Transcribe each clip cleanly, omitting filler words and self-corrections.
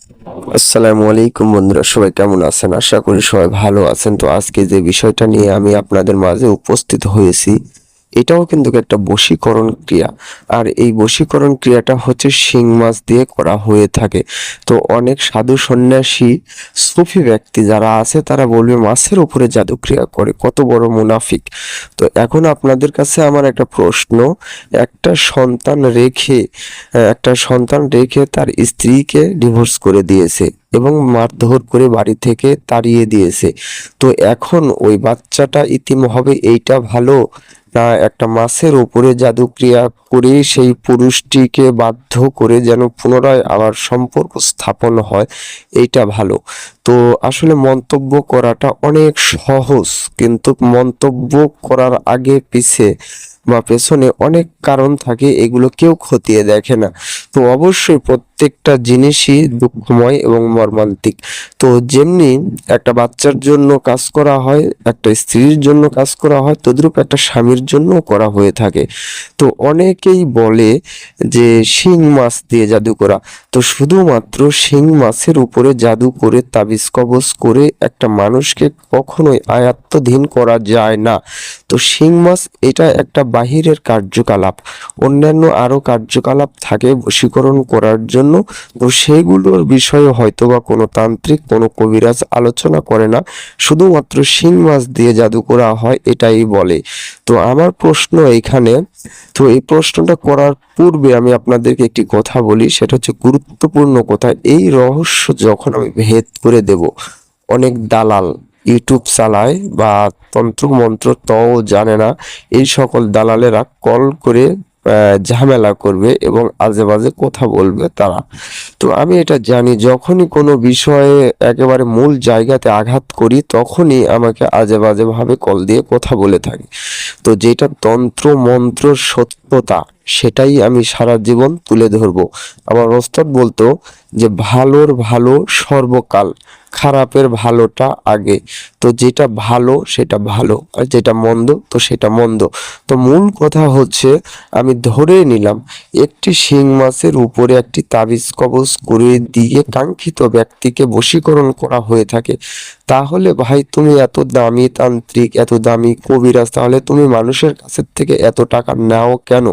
আসসালামু আলাইকুম বন্ধুরা, সবাই কেমন আছেন? আশা করি সবাই ভালো আছেন। তো আজকে যে বিষয়টা নিয়ে আমি আপনাদের মাঝে উপস্থিত হয়েছি, এটাও কিন্তু একটা বশীকরণ ক্রিয়া। আর এই বশীকরণ ক্রিয়াটা হচ্ছে শিং মাছ দিয়ে করা হয়ে থাকে। তো অনেক সাধু সন্ন্যাসী সুফি ব্যক্তি যারা আছে তারা বলবে মাছের উপরে জাদু ক্রিয়া করে, কত বড় মুনাফিক। তো এখন আপনাদের কাছে আমার একটা প্রশ্ন, একটা সন্তান রেখে তার স্ত্রীকে ডিভোর্স করে দিয়েছে এবং মারধর করে বাড়ি থেকে তাড়িয়ে দিয়েছে। তো এখন ওই বাচ্চাটা ইতিম হবে, এইটা ভালো, না একটা মাছের উপরে জাদুক্রিয়া করে সেই পুরুষটিকে বাধ্য করে যেন পুনরায় আবার সম্পর্ক স্থাপন হয়, এইটা ভালো? তো আসলে মন্তব্য করাটা অনেক সহজ, কিন্তু মন্তব্য করার আগে পিছে বা পেছনে অনেক কারণ থাকে, এগুলো কেউ খতিয়ে দেখে না। তো অবশ্যই প্রত্যেকটা জিনিসই দুঃখময় এবং মর্মান্তিক। তো যেমনি একটা বাচ্চার জন্য কাজ করা হয়, একটা স্ত্রীর জন্য কাজ করা হয়, তদ্রূপ একটা স্বামীর জন্য করা হয়ে থাকে। তো অনেকেই বলে যে শিং মাছ দিয়ে জাদু করা। তো শুধুমাত্র শিং মাছের উপরে জাদু করে তাবিজ কবজ করে একটা মানুষকে কখনোই আয়াত্তাধীন করা যায় না। তো শিং মাছ এটা একটা বাহিরের কার্যকলাপ, অন্যান্য আরো কার্যকলাপ থাকে বশীকরণ করার জন্য। তো সেগুলোর বিষয়ে হয়তোবা কোনো তান্ত্রিক, কোনো কবিরাজ আলোচনা করে না, শুধুমাত্র শিং মাছ দিয়ে জাদু করা হয় এটাই বলে। তো আমার প্রশ্ন এইখানে, তো এই প্রশ্নটা করার পূর্বে আমি আপনাদেরকে একটি কথা বলি, সেটা হচ্ছে গুরুত্বপূর্ণ কথা। এই রহস্য যখন আমি ভেদ করে দেব, অনেক দালাল ইউটিউব চালায় বা তন্ত্র মন্ত্র তও জানে না, এই সকল দালালেরা কল করে ঝামেলা করবে এবং আজে বাজে কথা বলবে তারা। তো আমি এটা জানি, যখনই কোনো বিষয়ে একেবারে মূল জায়গাতে আঘাত করি তখনই আমাকে আজে বাজে ভাবে কল দিয়ে কথা বলে থাকে। তো যেটা তন্ত্র মন্ত্র সত্যতা, সেটাই আমি সারা জীবন তুলে ধরবো। আমার ওস্তাদ বলতো যে ভালোর ভালো সর্বকাল, খারাপের ভালোটা আগে। তো যেটা ভালো সেটা ভালো, আর যেটা মন্দ তো সেটা মন্দ। তো মূল কথা হচ্ছে, আমি ধরে নিলাম একটি শিং মাছের উপরে একটি তাবিজ কবজ করে দিয়ে কাঙ্ক্ষিত ব্যক্তিকে বশীকরণ করা হয়ে থাকে। তাহলে ভাই তুমি এত দামি তান্ত্রিক, এত দামি কবিরাজ, তাহলে তুমি মানুষের কাছের থেকে এত টাকা নাও কেন?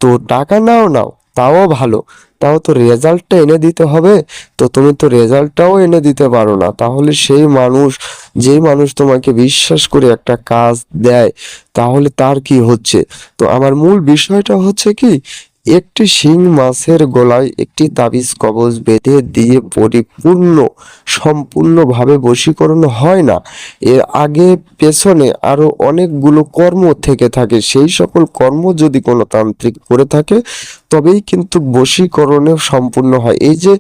তো টাকা নাও, তাও ভালো, তাও তো রেজাল্টটা এনে দিতে হবে। তো তুমি তো রেজাল্টটাও এনে দিতে পারো না, তাহলে সেই মানুষ, যেই মানুষ তোমাকে বিশ্বাস করে একটা কাজ দেয়, তাহলে তার কি হচ্ছে? তো আমার মূল বিষয়টা হচ্ছে কি, একটি শিং মাছের গলায় একটি তাবিজ কবজ বেঁধে দিয়ে পরিপূর্ণ সম্পূর্ণভাবে বশীকরণ হয় না। এর আগে পেছনে আরো অনেকগুলো কর্ম থেকে থাকে, সেই সকল কর্ম যদি কোনো তান্ত্রিক করে থাকে তবেই কিন্তু বশীকরণে সম্পূর্ণ হয়। এই যে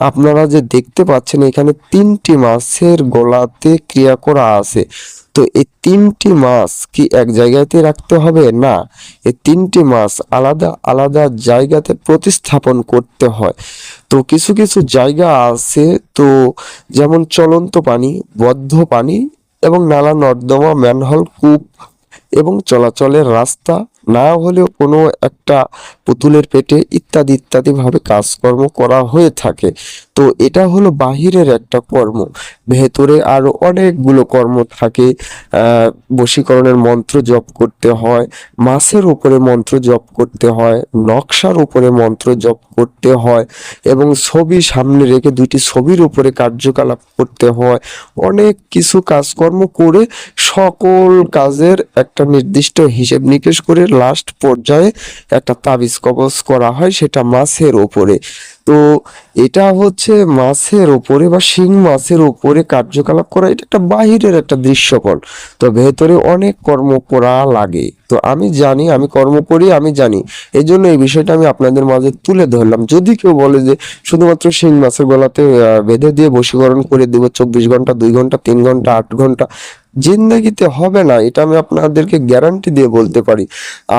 আপনারা যে দেখতে পাচ্ছেন এখানে তিনটি মাছের গলাতে ক্রিয়া করা আছে, তো এই তিনটি মাছ কি এক জায়গাতে রাখতে হবে? না, এই তিনটি মাছ আলাদা আলাদা জায়গাতে প্রতিস্থাপন করতে হয়। তো কিছু কিছু জায়গা আছে, তো যেমন চলন্ত পানি, বদ্ধ পানি এবং নালা নর্দমা, ম্যানহোল, কূপ এবং চলাচলের রাস্তা, না হলেও কোনো একটা পুতুলের পেটে, ইত্যাদি ইত্যাদি ভাবে কাজকর্ম করা হয়ে থাকে। তো এটা হলো বাহিরের একটা কর্ম, ভেতরে আরো অনেকগুলো কর্ম থাকে। বশীকরণের মন্ত্র জপ করতে হয়, মাছের উপরে মন্ত্র জপ করতে হয়, নকশার উপরে মন্ত্র জপ করতে হয় এবং ছবি সামনে রেখে দুইটি ছবির উপরে কার্যকলাপ করতে হয়। অনেক কিছু কাজকর্ম করে সকল কাজের একটা নির্দিষ্ট হিসেব নিকেশ করে লাস্ট পর্যায়ে একটা তাবিজ কবজ করা হয়, সেটা মাছের ওপরে। তো এটা হচ্ছে মাছের ওপরে বা শিং মাছের ওপরে কার্যকলাপ করা, এটা একটা বাহিরের একটা দৃশ্যপট। তো ভেতরে অনেক কর্ম করা লাগে। তো আমি জানি, আমি কর্ম করি, আমি জানি, এই জন্য এই বিষয়টা আমি আপনাদের মাঝে তুলে ধরলাম। যদি কেউ বলে যে শুধুমাত্র শিং মাছের গলাতে বেঁধে দিয়ে বশীকরণ করে দিব 24 ঘন্টা, 2 ঘন্টা, 3 ঘন্টা, 8 ঘন্টা, জিন্দেগিতে হবে না, এটা আমি আপনাদেরকে গ্যারান্টি দিয়ে বলতে পারি।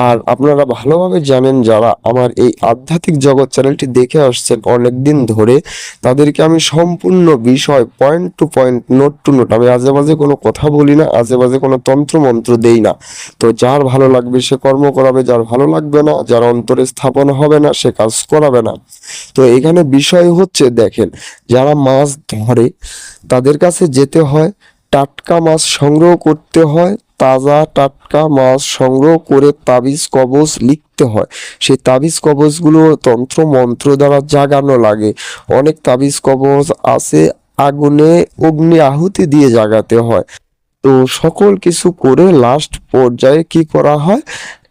আর আপনারা ভালোভাবে জানেন, যারা আমার এই আধ্যাত্মিক জগৎ চ্যানেলটি দেখে আসছেন অনেক দিন ধরে, তাদেরকে আমি সম্পূর্ণ বিষয় point to point, note to note, আমি আজে বাজে কোনো কথা বলি না, আজে বাজে কোনো তন্ত্র মন্ত্র দেই না। তো যার ভালো লাগবে সে কর্ম করাবে, যার ভালো লাগবে না, যার অন্তরে স্থাপন হবে না সে কাজ করাবে না। তো এখানে বিষয় হচ্ছে, দেখেন, যারা মাছ ধরে তাদের কাছে যেতে হয়, টাটকা মাছ সংগ্রহ করতে হয়, তাজা টাটকা মাছ সংগ্রহ করে তাবিজ কবজ লিখতে হয়। সেই তাবিজ কবজগুলো তন্ত্র মন্ত্র দ্বারা জাগানো লাগে। অনেক তাবিজ কবজ আছে আগুনে অগ্নি আহুতি দিয়ে জাগাতে হয়। তো সকল কিছু করে লাস্ট পর্যায়ে কি করা হয়,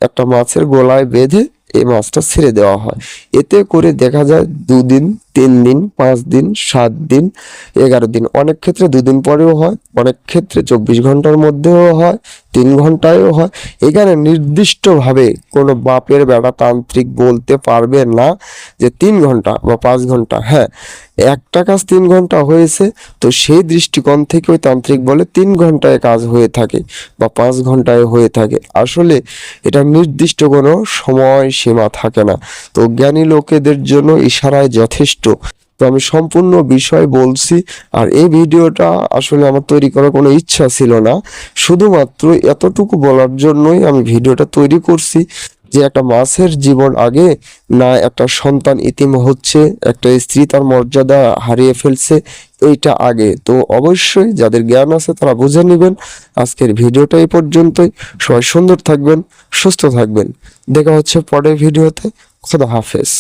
একটা মাছের গলায় বেঁধে এই মাছটা ছেড়ে দেওয়া হয়। এতে করে দেখা যায় 2 দিন, 3 দিন, 5 দিন, 7 দিন, 11 দিন, অনেক ক্ষেত্রে 2 দিন পরেও হয়, অনেক ক্ষেত্রে 24 ঘন্টার মধ্যেও হয়, 3 ঘন্টায়ও হয়। এখানে নির্দিষ্টভাবে কোনো বাপের বেটা তান্ত্রিক বলতে পারবে না যে 3 ঘন্টা বা 5 ঘন্টা। হ্যাঁ, একটা কাজ 3 ঘন্টা হয়েছে, তো সেই দৃষ্টিকোণ থেকে ওই তান্ত্রিক বলে 3 ঘন্টায় কাজ হয়ে থাকে বা 5 ঘন্টায় হয়ে থাকে। আসলে এটা নির্দিষ্ট কোনো সময় সীমা থাকে না। তো জ্ঞানী লোকেদের জন্য ইশারায় যথেষ্ট। তো আমি সম্পূর্ণ বিষয় বলছি। আর এই ভিডিওটা আসলে আমার তৈরি করার কোনো ইচ্ছা ছিল না, শুধুমাত্র এতটুকু বলার জন্যই আমি ভিডিওটা তৈরি করছি যে একটা মাছের জীবন আগে না একটা সন্তান ইতিম হচ্ছে, একটা স্ত্রী তার মর্যাদা হারিয়ে ফেলছে, এইটা আগে। তো অবশ্যই যাদের জ্ঞান আছে তারা বুঝে নেবেন। আজকের ভিডিওটা এই পর্যন্তই। সবাই সুন্দর থাকবেন, সুস্থ থাকবেন। দেখা হচ্ছে পরের ভিডিওতে। খোদা হাফেজ।